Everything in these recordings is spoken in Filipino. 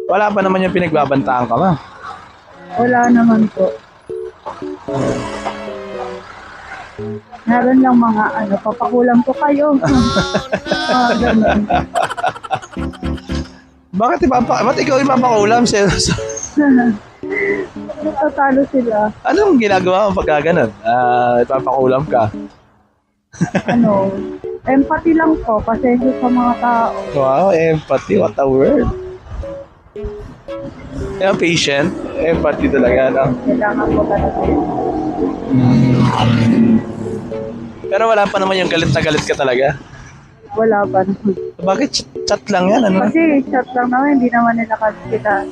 Wala pa naman yung pinagbabantaan ka, ma. Wala naman po. Meron lang mga papakulam po kayo. Mga ganun. Ba't ikaw ipapakulam? Tatalo sila. Anong ginagawa mo pagka ganun? Ipapakulam ka? Empathy lang po. Pasensya sa mga tao. Wow, empathy. What a word. Patient. Empathy talaga, no? Kailangan po talaga. Pero wala pa naman yung galit na galit ka talaga. Wala pa naman. Bakit chat lang yan, ano? Kasi chat lang naman, hindi naman nila kita.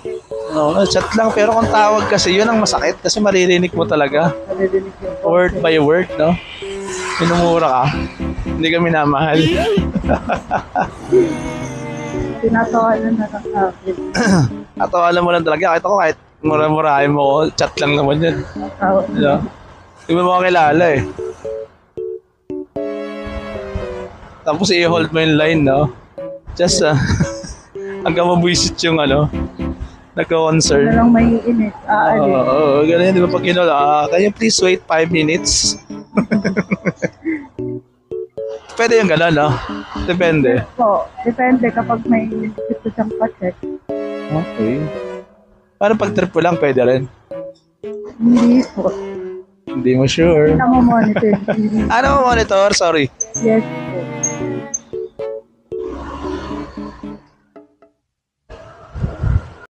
No, chat lang. Pero kung tawag kasi, yun ang masakit. Kasi maririnig mo talaga. Nadidinig yun po. Word by word, no? Minumura ka. Hindi ka minamahal. Tinatawanan na lang natin. Atawalan mo lang talaga. Kahit ako, kahit mura-murahin mo ko, chat lang naman yun. Diba? Hindi mo makakilala eh. Tapos i-hold mo yung line, no? Just, hanggang mabuisit yung nagka-concern. Na lang may init. Oo, ganun. Di ba pag can you please wait 5 minutes? Pwede yung gano'n, no? Depende. Po, depende kapag may gusto siyang pa-check. Okay. Parang pag trip mo lang, pwede rin. Hindi po. Hindi mo sure. Hindi na mo monitor. Ano mo monitor? Sorry. Yes